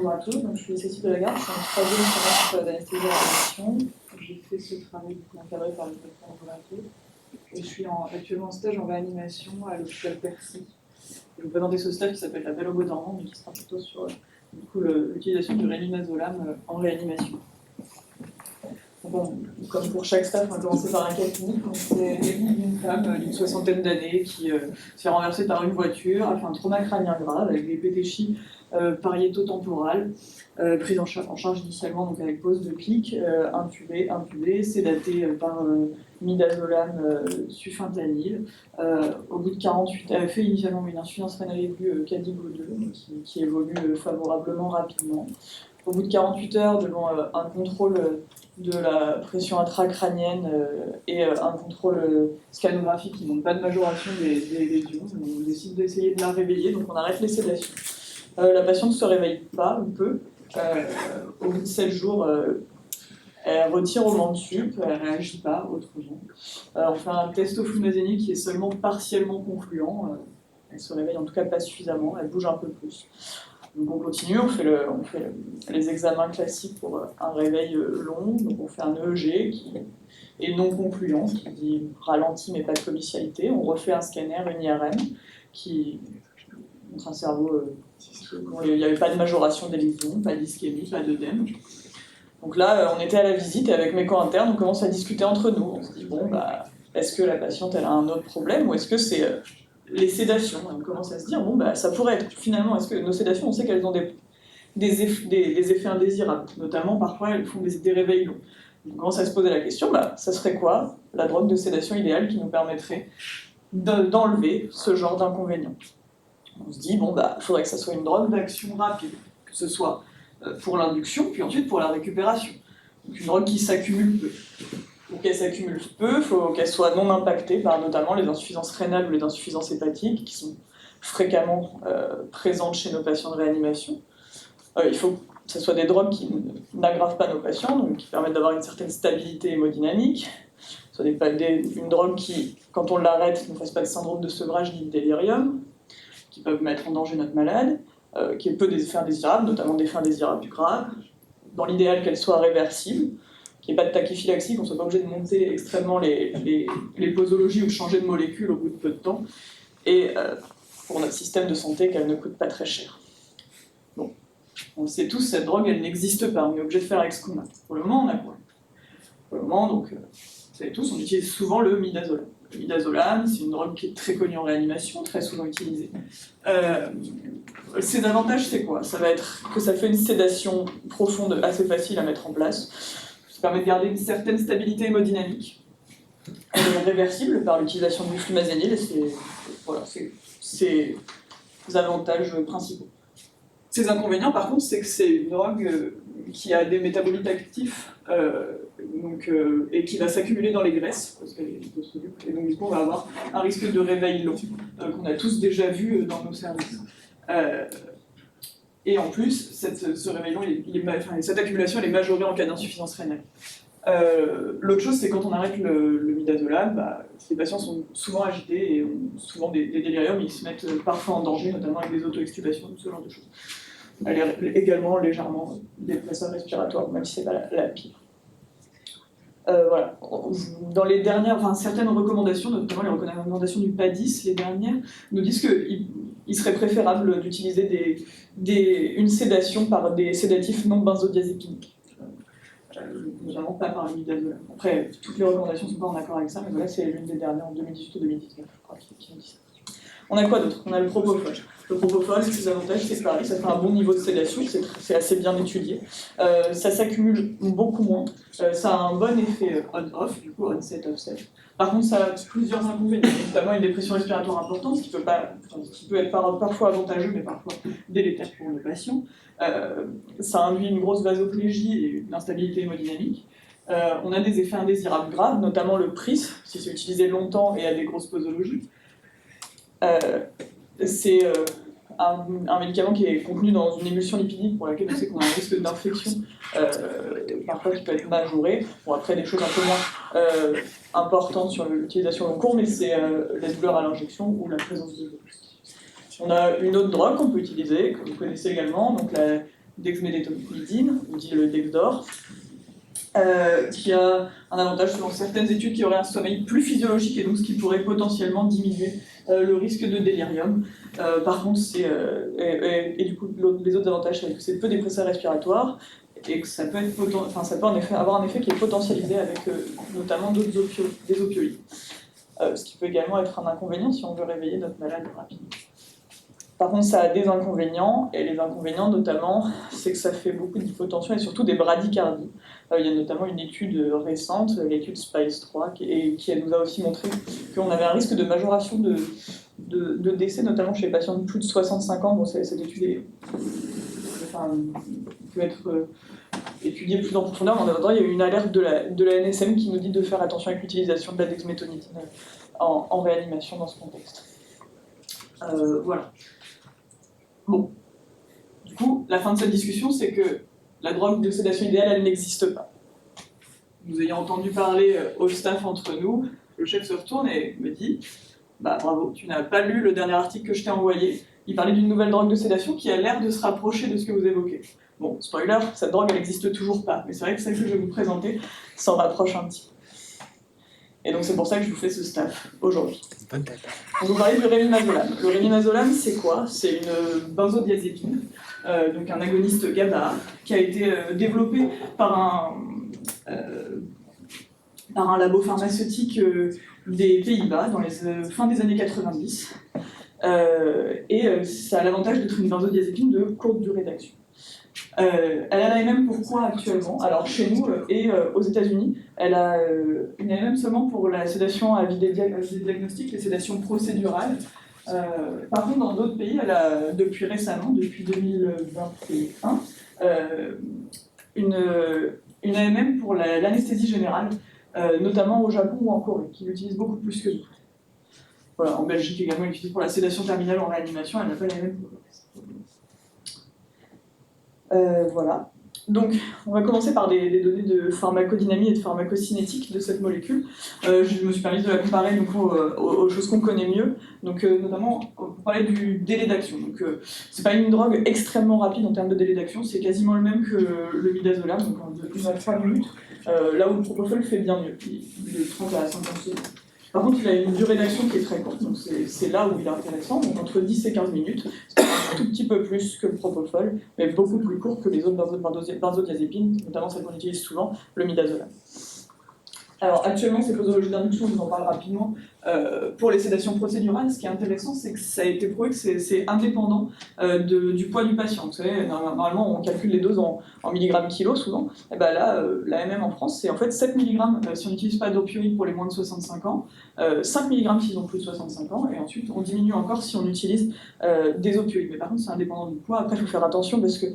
bonjour à tous. Donc, je suis Cécile Delagarde, je suis en troisième semestre d'anesthésie-réanimation. J'ai fait ce travail encadré par le docteur Volato. Et je suis actuellement en stage en réanimation à l'hôpital Percy. Je vais vous présenter ce stage qui s'appelle la Belle au Beau dormant, mais qui sera plutôt sur l'utilisation du rénimazolam en réanimation. Bon, comme pour chaque stage, on va commencer par un cas clinique. C'est une femme d'une soixantaine d'années qui se fait renverser par une voiture, a fait un trauma crânien grave avec des pétéchies pariéto-temporales, prise en charge initialement donc avec pose de clic, intubée, sédatée par midazolam sulfentanyl. Au bout de 48 heures, elle fait initialement une insuffisance rénale aiguë Cadigo 2 qui évolue favorablement rapidement. Au bout de 48 heures, devant un contrôle de la pression intracrânienne et un contrôle scannographique qui ne montre pas de majoration des lésions, on décide d'essayer de la réveiller, donc on arrête les sédations. La patiente ne se réveille pas, ou peu. Au bout de 7 jours, elle retire au mansup, elle ne réagit pas autrement. On fait un test au flumazenil qui est seulement partiellement concluant. Elle se réveille en tout cas pas suffisamment, elle bouge un peu plus. Donc on continue, on fait les examens classiques pour un réveil long. Donc on fait un EEG qui est non concluant, qui dit ralenti mais pas de commercialité. On refait un scanner, une IRM, qui montre un cerveau où il n'y avait pas de majoration des lésions, pas d'ischémie, pas d'œdème. Donc là, on était à la visite et avec mes co-internes, on commence à discuter entre nous. On se dit, bon, est-ce que la patiente elle a un autre problème ou est-ce que c'est les sédations? On commence à se dire, bon, ça pourrait être finalement, est-ce que nos sédations, on sait qu'elles ont des effets indésirables, notamment parfois elles font des réveils longs. On commence à se poser la question, ça serait quoi la drogue de sédation idéale qui nous permettrait d'enlever ce genre d'inconvénients? On se dit, il faudrait que ça soit une drogue d'action rapide, que ce soit pour l'induction, puis ensuite pour la récupération. Donc une drogue qui s'accumule peu. Pour qu'elle s'accumule peu, il faut qu'elle soit non impactée par notamment les insuffisances rénales ou les insuffisances hépatiques qui sont fréquemment présentes chez nos patients de réanimation. Il faut que ce soit des drogues qui n'aggravent pas nos patients, donc qui permettent d'avoir une certaine stabilité hémodynamique. Ce soit une drogue qui, quand on l'arrête, ne fasse pas de syndrome de sevrage ni de délirium, qui peuvent mettre en danger notre malade, qui ait peu d'effets indésirables, notamment des effets indésirables graves. Dans l'idéal, qu'elle soit réversible, qu'il n'y ait pas de tachyphylaxie, qu'on ne soit pas obligé de monter extrêmement les posologies ou de changer de molécule au bout de peu de temps, et pour notre système de santé, qu'elle ne coûte pas très cher. Bon, on le sait tous, cette drogue, elle n'existe pas, on est obligé de faire avec ce qu'on a. Pour le moment, on a quoi? Pour le moment, donc, vous savez tous, on utilise souvent le midazolam. Le midazolam, c'est une drogue qui est très connue en réanimation, très souvent utilisée. Ses avantages, c'est quoi? Ça va être que ça fait une sédation profonde assez facile à mettre en place. Ça permet de garder une certaine stabilité hémodynamique. Elle est réversible par l'utilisation du flumazenil, et c'est ses avantages principaux. Ses inconvénients, par contre, c'est que c'est une drogue qui a des métabolites actifs et qui va s'accumuler dans les graisses, parce qu'elle est liposoluble. Et donc, du coup, on va avoir un risque de réveil long, qu'on a tous déjà vu dans nos services. Et en plus, ce réveil long, cette accumulation, elle est majorée en cas d'insuffisance rénale. L'autre chose, c'est quand on arrête le midazolam, les patients sont souvent agités et ont souvent des déliriums, ils se mettent parfois en danger, notamment avec des auto-extubations, ce genre de choses. Elle est également légèrement dépresseur respiratoire, même si ce n'est pas la pire. Voilà. Dans les dernières, certaines recommandations, notamment les recommandations du PADIS, les dernières, nous disent qu'il serait préférable d'utiliser une sédation par des sédatifs non benzodiazépiniques. Notamment pas par le midazolam. Après, toutes les recommandations ne sont pas en accord avec ça, mais voilà, c'est l'une des dernières en 2018 ou 2019, je crois, qui nous dit ça. On a quoi d'autre? On a le propofol. Le propofol, ses avantages, c'est pareil, ça fait un bon niveau de sédation, c'est assez bien étudié. Ça s'accumule beaucoup moins. Ça a un bon effet on-off, du coup on-set, off-set. Par contre, ça a plusieurs inconvénients, notamment une dépression respiratoire importante, ce qui peut être parfois avantageux, mais parfois délétère pour le patient. Ça induit une grosse vasoplégie et une instabilité hémodynamique. On a des effets indésirables graves, notamment le PRIS, si c'est utilisé longtemps et à des grosses posologies. C'est un médicament qui est contenu dans une émulsion lipidique pour laquelle on sait qu'on a un risque d'infection, parfois qui peut être majoré. Bon, après, des choses un peu moins importantes sur l'utilisation long cours, mais c'est la douleur à l'injection ou la présence de virus. On a une autre drogue qu'on peut utiliser, que vous connaissez également, donc dexmédetomidine, on dit le Dexdor, qui a un avantage selon certaines études qui aurait un sommeil plus physiologique et donc ce qui pourrait potentiellement diminuer le risque de délirium. Par contre, et du coup, les autres avantages, c'est que c'est peu dépresseur respiratoire et que ça peut, ça peut en effet avoir un effet qui est potentialisé avec notamment des opioïdes. Ce qui peut également être un inconvénient si on veut réveiller notre malade rapidement. Par contre, ça a des inconvénients, et les inconvénients notamment, c'est que ça fait beaucoup d'hypotension et surtout des bradycardies. Il y a notamment une étude récente, l'étude SPICE-3, qui nous a aussi montré qu'on avait un risque de majoration de décès, notamment chez les patients de plus de 65 ans. Bon, cette étude peut être étudiée plus en profondeur, mais en attendant, il y a eu une alerte de la NSM qui nous dit de faire attention avec l'utilisation de la dexméthonidine en réanimation dans ce contexte. Voilà. Bon, du coup, la fin de cette discussion, c'est que la drogue de sédation idéale, elle n'existe pas. Nous ayant entendu parler au staff entre nous, le chef se retourne et me dit « Bah bravo, tu n'as pas lu le dernier article que je t'ai envoyé. Il parlait d'une nouvelle drogue de sédation qui a l'air de se rapprocher de ce que vous évoquez. » Bon, spoiler, cette drogue, elle n'existe toujours pas, mais c'est vrai que celle que je vais vous présenter s'en rapproche un petit peu. Et donc c'est pour ça que je vous fais ce staff aujourd'hui. On va vous parler du rémimazolam. Le rémimazolam, c'est quoi? C'est une benzodiazépine, donc un agoniste GABA, qui a été développé par un labo pharmaceutique des Pays-Bas dans les fin des années 90. Ça a l'avantage d'être une benzodiazépine de courte durée d'action. Elle a l'AMM pourquoi actuellement? Alors chez nous et aux États-Unis, elle a une AMM seulement pour la sédation à visée diagnostique, les sédations procédurales. Par contre, dans d'autres pays, elle a depuis récemment, depuis 2021, une AMM pour l'anesthésie générale, notamment au Japon ou en Corée, qui l'utilisent beaucoup plus que nous. Voilà, en Belgique également, elle l'utilise pour la sédation terminale en réanimation, elle n'a pas l'AMM pour le reste. Voilà. Donc, on va commencer par des données de pharmacodynamie et de pharmacocinétique de cette molécule. Je me suis permis de la comparer donc, aux choses qu'on connaît mieux, donc, notamment pour parler du délai d'action. Donc, c'est pas une drogue extrêmement rapide en termes de délai d'action, c'est quasiment le même que le midazolam, donc de 1 à 3 minutes, là où le propofol fait bien mieux, de 30 à 50 secondes. Par contre, il a une durée d'action qui est très courte, donc c'est là où il est intéressant, donc entre 10 et 15 minutes, c'est un tout petit peu plus que le propofol, mais beaucoup plus court que les autres benzodiazépines, notamment celles qu'on utilise souvent, le midazolam. Alors actuellement, ces posologies d'induction, je vous en parle rapidement. Pour les sédations procédurales, ce qui est intéressant, c'est que ça a été prouvé que c'est indépendant du poids du patient. Vous savez, normalement, on calcule les doses en milligrammes kilo souvent. Et ben là, l'AMM en France, c'est en fait 7 mg si on n'utilise pas d'opioïdes pour les moins de 65 ans, 5 mg s'ils ont plus de 65 ans, et ensuite on diminue encore si on utilise des opioïdes. Mais par contre, c'est indépendant du poids. Après, il faut faire attention parce que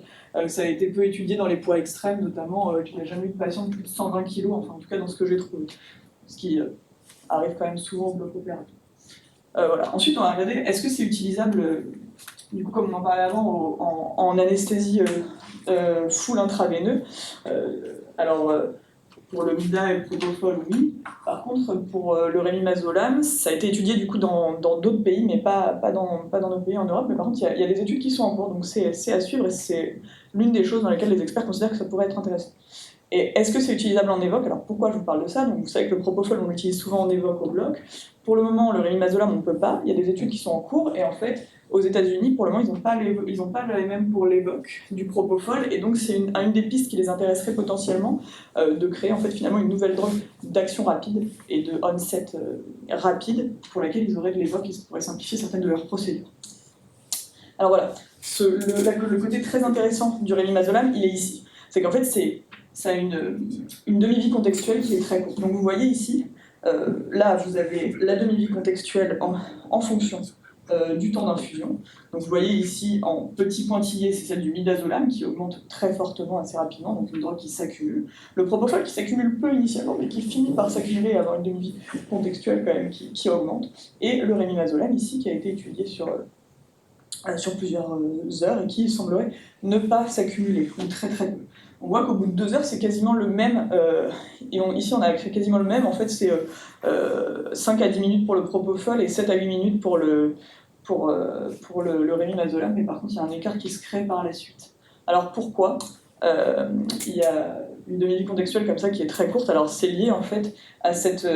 ça a été peu étudié dans les poids extrêmes, notamment qu'il n'y a jamais eu de patient de plus de 120 kg, enfin en tout cas dans ce que j'ai trouvé. Ce qui arrive quand même souvent au bloc opératoire. Voilà. Ensuite, on va regarder, est-ce que c'est utilisable, du coup, comme on en parlait avant, en anesthésie full intraveineux. Pour le mida et le propofol, oui. Par contre, pour le rémimazolam, ça a été étudié du coup dans d'autres pays, mais pas dans nos pays en Europe. Mais par contre, il y a des études qui sont en cours, donc c'est à suivre et c'est l'une des choses dans lesquelles les experts considèrent que ça pourrait être intéressant. Et est-ce que c'est utilisable en évoque? Alors pourquoi je vous parle de ça? Donc, vous savez que le propofol, on l'utilise souvent en évoque au bloc. Pour le moment, le rémimazolam, on ne peut pas. Il y a des études qui sont en cours, et en fait, aux États-Unis, pour le moment, ils n'ont pas l'AMM pour l'évoque du propofol, et donc c'est une des pistes qui les intéresserait potentiellement de créer en fait finalement une nouvelle drogue d'action rapide et de onset rapide pour laquelle ils auraient de l'évoque, ils pourraient simplifier certaines de leurs procédures. Alors voilà, le côté très intéressant du rémimazolam, il est ici. C'est qu'en fait, ça a une demi-vie contextuelle qui est très courte. Donc vous voyez ici, là vous avez la demi-vie contextuelle en fonction du temps d'infusion. Donc vous voyez ici en petit pointillé, c'est celle du midazolam qui augmente très fortement assez rapidement, donc une drogue qui s'accumule. Le propofol qui s'accumule peu initialement, mais qui finit par s'accumuler et avoir une demi-vie contextuelle quand même qui augmente. Et le rémimazolam ici qui a été étudié sur plusieurs heures et qui semblerait ne pas s'accumuler, ou très très peu. On voit qu'au bout de 2 heures, c'est quasiment le même, ici on a créé quasiment le même, en fait c'est 5 à 10 minutes pour le propofol et 7 à 8 minutes pour le rémimazolam, mais par contre il y a un écart qui se crée par la suite. Alors pourquoi il y a une demi-vie contextuelle comme ça qui est très courte. Alors c'est lié en fait à cette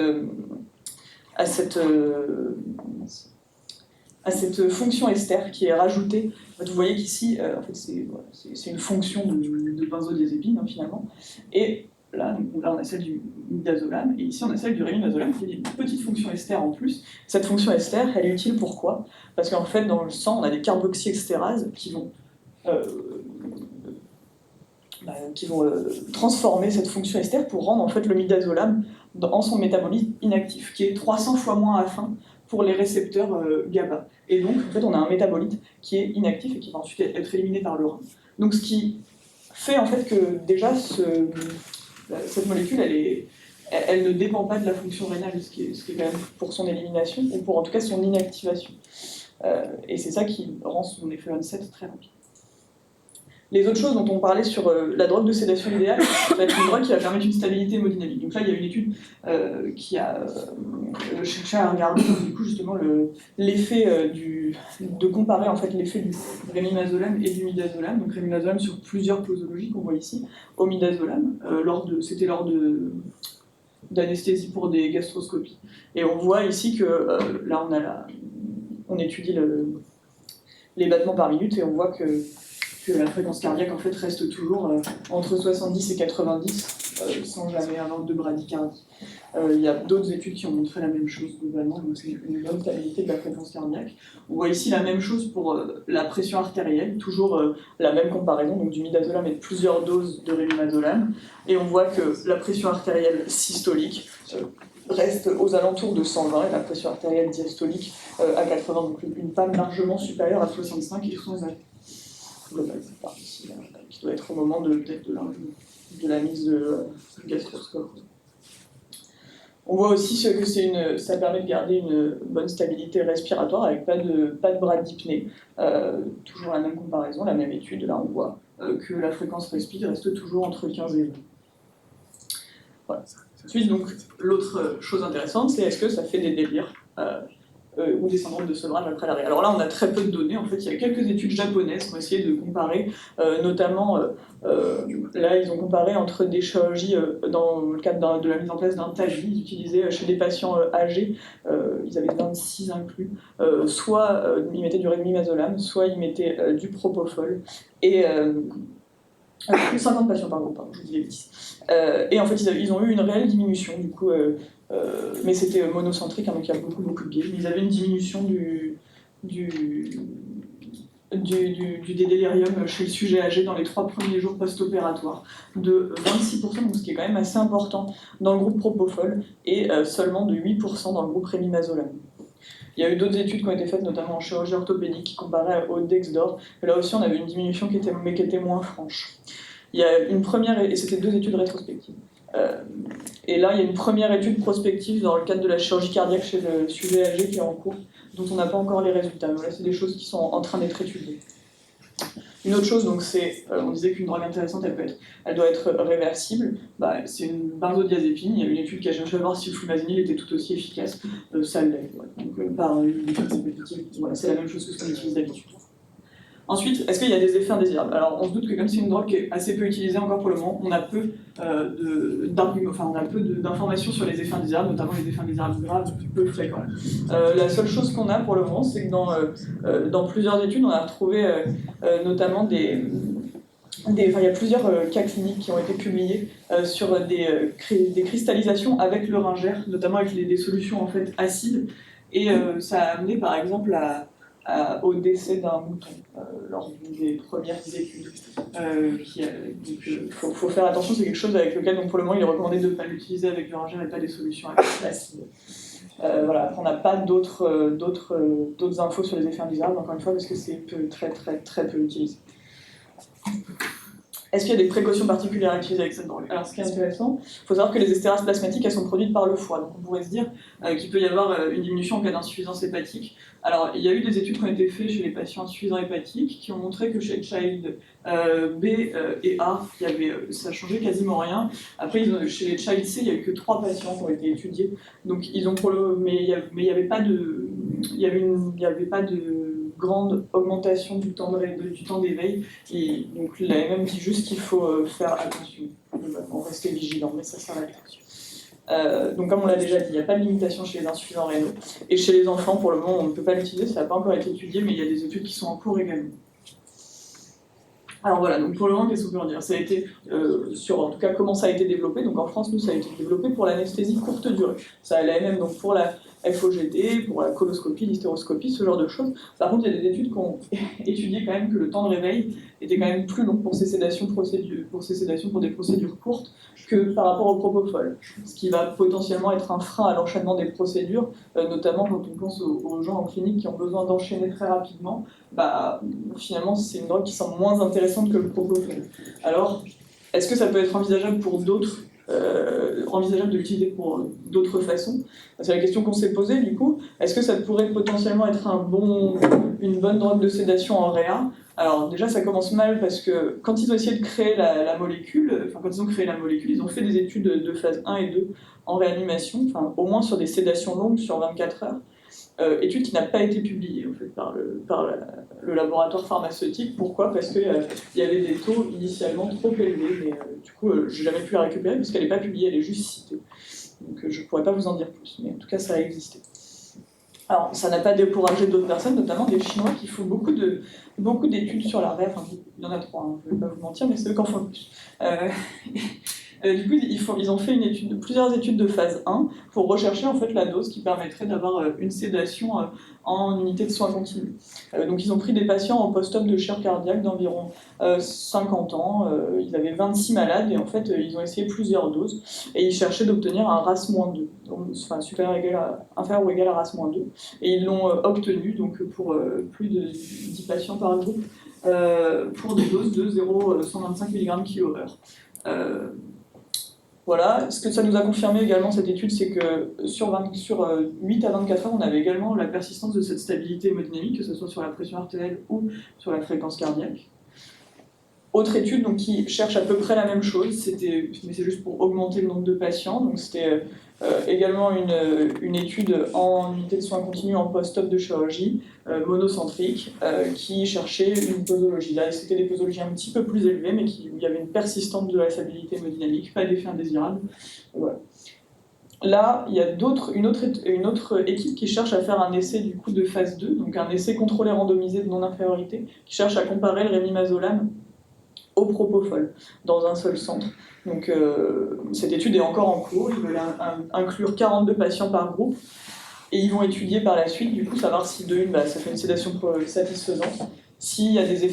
fonction ester qui est rajoutée. En fait, vous voyez qu'ici, en fait, c'est une fonction de benzodiazépine finalement. Et là, on a celle du midazolam, et ici on a celle du rémidazolam qui est une petite fonction ester en plus. Cette fonction ester, elle est utile pourquoi? Parce qu'en fait, dans le sang, on a des carboxyestérases qui vont transformer cette fonction ester pour rendre en fait le midazolam en son métabolisme inactif, qui est 300 fois moins affin pour les récepteurs GABA. Et donc, en fait, on a un métabolite qui est inactif et qui va ensuite être éliminé par le rein. Donc, ce qui fait en fait que déjà cette molécule, elle ne dépend pas de la fonction rénale, ce qui est quand même pour son élimination, ou pour en tout cas son inactivation. Et c'est ça qui rend son effet onset très rapide. Les autres choses dont on parlait sur la drogue de sédation idéale, ça va être une drogue qui va permettre une stabilité hémodynamique. Donc là, il y a une étude qui a cherché à regarder du coup, justement l'effet de comparer en fait l'effet du rémidazolam et du midazolam. Donc rémidazolam sur plusieurs posologies qu'on voit ici, au midazolam, c'était lors d'anesthésie pour des gastroscopies. Et on voit ici que là, on étudie les battements par minute et on voit que la fréquence cardiaque en fait reste toujours entre 70 et 90 sans jamais avoir de bradycardie. Il y a d'autres études qui ont montré la même chose globalement, donc c'est une bonne stabilité de la fréquence cardiaque. On voit ici la même chose pour la pression artérielle, toujours la même comparaison, donc du midazolam et de plusieurs doses de rémidazolam, et on voit que la pression artérielle systolique reste aux alentours de 120 et la pression artérielle diastolique à 80, donc une panne largement supérieure à 65 et sans arrêt. Global, cette partie qui doit être au moment peut-être de la mise de gastroscope. On voit aussi que ça permet de garder une bonne stabilité respiratoire avec pas de bradypnée. Toujours la même comparaison, la même étude. Là, on voit que la fréquence respire reste toujours entre 15 et 20. Voilà. Ensuite, donc, l'autre chose intéressante, c'est est-ce que ça fait des délires ou des syndromes de sevrage après l'arrêt. Alors là, on a très peu de données. En fait, il y a quelques études japonaises qui ont essayé de comparer, notamment, là, ils ont comparé entre des chirurgies dans le cadre de la mise en place d'un TAGI. Ils utilisaient chez des patients âgés, ils avaient 26 inclus, soit ils mettaient du rémidazolam, soit ils mettaient du propofol. Et plus 50 patients par groupe, je vous dis les bêtises. Et en fait, ils ont eu une réelle diminution, du coup, mais c'était monocentrique, donc il y a beaucoup de biais. Ils avaient une diminution du délirium chez le sujet âgé dans les 3 premiers jours post-opératoires de 26%, donc ce qui est quand même assez important dans le groupe propofol, et seulement de 8% dans le groupe rémidazolam. Il y a eu d'autres études qui ont été faites, notamment en chirurgie orthopédique, qui comparaient au Dexdor, mais là aussi on avait une diminution qui était moins franche. Il y a une première, et c'était 2 études rétrospectives. Et là, il y a une première étude prospective dans le cadre de la chirurgie cardiaque chez le sujet âgé qui est en cours, dont on n'a pas encore les résultats. Voilà, c'est des choses qui sont en train d'être étudiées. Une autre chose, donc, c'est, on disait qu'une drogue intéressante, elle doit être réversible. C'est une benzodiazépine. Il y a une étude qui a cherché à voir si le flumazenil était tout aussi efficace. Ça l'est. Voilà. Donc, par une étude répétitive, voilà, c'est la même chose que ce qu'on utilise d'habitude. Ensuite, est-ce qu'il y a des effets indésirables? Alors, on se doute que comme c'est une drogue qui est assez peu utilisée encore pour le moment, on a peu d'informations sur les effets indésirables, notamment les effets indésirables graves, peu fréquents. La seule chose qu'on a pour le moment, c'est que dans plusieurs études, on a retrouvé notamment il y a plusieurs cas cliniques qui ont été publiés sur des cristallisations avec le ringère, notamment avec des solutions en fait acides, et ça a amené par exemple au décès d'un mouton lors d'une des premières études. Donc, faut faire attention, c'est quelque chose avec lequel, donc, pour le moment, il est recommandé de ne pas l'utiliser avec du ringère et pas des solutions acides. Voilà, on n'a pas d'autres infos sur les effets indésirables, encore une fois, parce que c'est très peu utilisé. Est-ce qu'il y a des précautions particulières à utiliser avec cette drogue? Alors, ce qui est intéressant, il faut savoir que les estérases plasmatiques, elles sont produites par le foie. Donc, on pourrait se dire qu'il peut y avoir une diminution en cas d'insuffisance hépatique. Alors, il y a eu des études qui ont été faites chez les patients insuffisants hépatiques qui ont montré que chez Child B et A, ça changeait quasiment rien. Après, chez les Child C, il n'y a eu que 3 patients qui ont été étudiés. Donc, mais il n'y avait pas de grande augmentation du temps d'éveil. Et donc l'AMM dit juste qu'il faut faire attention, rester vigilant, mais ça s'arrête là-dessus. Donc comme on l'a déjà dit, il n'y a pas de limitation chez les insuffisants rénaux. Et chez les enfants, pour le moment, on ne peut pas l'utiliser, ça n'a pas encore été étudié, mais il y a des études qui sont en cours également. Alors voilà, donc pour le moment, qu'est-ce qu'on peut en dire? Ça a été, sur en tout cas comment ça a été développé, donc en France, nous, ça a été développé pour l'anesthésie courte durée. Ça allait même donc pour la FOGD, pour la coloscopie, l'hystéroscopie, ce genre de choses. Par contre, il y a des études qui ont étudié quand même que le temps de réveil était quand même plus long pour ces sédations, pour des procédures courtes que par rapport au propofol, ce qui va potentiellement être un frein à l'enchaînement des procédures, notamment quand on pense aux gens en clinique qui ont besoin d'enchaîner très rapidement. Bah, finalement, c'est une drogue qui semble moins intéressante que le propofol. Alors, est-ce que ça peut être envisageable pour d'autres, envisageable de l'utiliser pour d'autres façons? C'est la question qu'on s'est posée du coup. Est-ce que ça pourrait potentiellement être une bonne drogue de sédation en réa? Alors déjà, ça commence mal parce que quand ils ont essayé de créer la molécule, quand ils ont créé la molécule, ils ont fait des études de phase 1 et 2 en réanimation, au moins sur des sédations longues sur 24 heures. Étude qui n'a pas été publiée en fait, par le laboratoire pharmaceutique. Pourquoi? Parce qu'il y avait des taux initialement trop élevés, mais du coup, je n'ai jamais pu la récupérer parce qu'elle n'est pas publiée, elle est juste citée. Donc je ne pourrais pas vous en dire plus, mais en tout cas, ça a existé. Alors, ça n'a pas découragé d'autres personnes, notamment des Chinois qui font beaucoup d'études sur la REF. Enfin, il y en a 3, hein, je ne vais pas vous mentir, mais c'est eux qui en font le plus. Du coup, ils ont fait plusieurs études de phase 1 pour rechercher en fait la dose qui permettrait d'avoir une sédation en unité de soins continus. Donc ils ont pris des patients en post-op de chirurgie cardiaque d'environ 50 ans. Ils avaient 26 malades et en fait ils ont essayé plusieurs doses et ils cherchaient d'obtenir un RAS-2, donc, enfin inférieur ou égal à RAS-2. Et ils l'ont obtenu donc pour plus de 10 patients par groupe pour des doses de 0,125 mg/h. Voilà. Ce que ça nous a confirmé également cette étude, c'est que sur 8 à 24 heures, on avait également la persistance de cette stabilité hémodynamique, que ce soit sur la pression artérielle ou sur la fréquence cardiaque. Autre étude donc, qui cherche à peu près la même chose, mais c'est juste pour augmenter le nombre de patients. Donc c'était également une étude en unité de soins continus en post-op de chirurgie monocentrique qui cherchait une posologie. Là, c'était des posologies un petit peu plus élevées, mais où il y avait une persistance de la stabilité hémodynamique, pas d'effet indésirable. Voilà. Là, il y a une autre équipe qui cherche à faire un essai du coup de phase 2, donc un essai contrôlé randomisé de non-infériorité, qui cherche à comparer le rémimazolam au propofol dans un seul centre. Donc cette étude est encore en cours, ils veulent inclure 42 patients par groupe et ils vont étudier par la suite, du coup savoir si ça fait une sédation satisfaisante, s'il y a des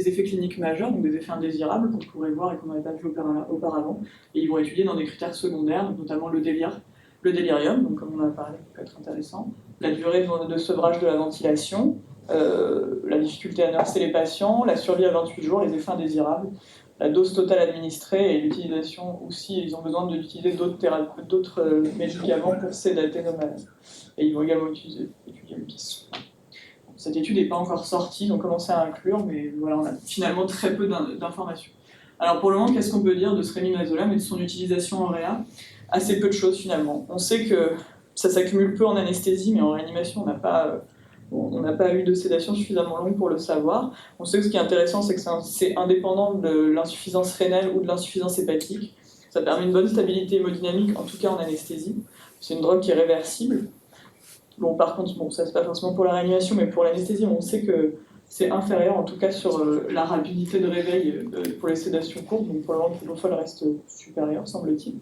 effets cliniques majeurs, donc des effets indésirables qu'on pourrait voir et qu'on n'avait pas vu auparavant, et ils vont étudier dans des critères secondaires, donc notamment le délirium, donc comme on en a parlé, ça peut être intéressant, la durée de sevrage de la ventilation, la difficulté à nurser les patients, la survie à 28 jours, les effets indésirables, la dose totale administrée et l'utilisation aussi, ils ont besoin d'utiliser d'autres médicaments pour sédater nos malades. Et ils vont également étudier le PIS. Cette étude n'est pas encore sortie, ils ont commencé à inclure, mais voilà, on a finalement très peu d'informations. Alors pour le moment, qu'est-ce qu'on peut dire de ce rémimazolam et de son utilisation en réa? Assez peu de choses finalement. On sait que ça s'accumule peu en anesthésie, mais en réanimation, on n'a pas eu de sédation suffisamment longue pour le savoir. On sait que ce qui est intéressant, c'est que c'est indépendant de l'insuffisance rénale ou de l'insuffisance hépatique. Ça permet une bonne stabilité hémodynamique, en tout cas en anesthésie. C'est une drogue qui est réversible. Bon, par contre, ça c'est pas forcément pour la réanimation, mais pour l'anesthésie, on sait que c'est inférieur, en tout cas sur la rapidité de réveil pour les sédations courtes. Donc pour le moment, le propofol reste supérieur, semble-t-il.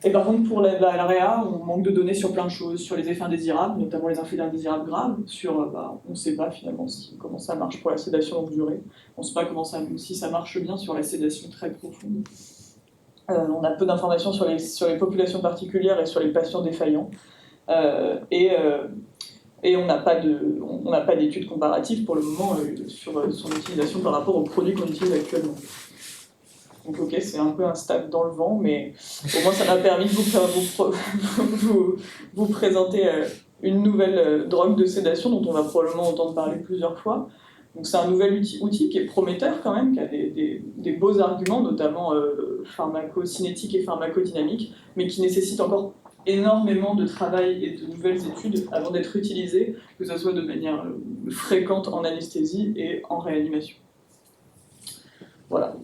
Et par contre, pour la réa, on manque de données sur plein de choses, sur les effets indésirables, notamment les effets indésirables graves, on ne sait pas finalement comment ça marche pour la sédation longue durée, on ne sait pas si ça marche bien sur la sédation très profonde. On a peu d'informations sur les populations particulières et sur les patients défaillants. Et on n'a pas d'études comparatives pour le moment sur son utilisation par rapport aux produits qu'on utilise actuellement. Donc ok, c'est un peu un stade dans le vent, mais au moins ça m'a permis de vous présenter une nouvelle drogue de sédation dont on va probablement entendre parler plusieurs fois. Donc c'est un nouvel outil qui est prometteur quand même, qui a des beaux arguments, notamment pharmacocinétiques et pharmacodynamiques, mais qui nécessite encore énormément de travail et de nouvelles études avant d'être utilisé, que ce soit de manière fréquente en anesthésie et en réanimation. Voilà.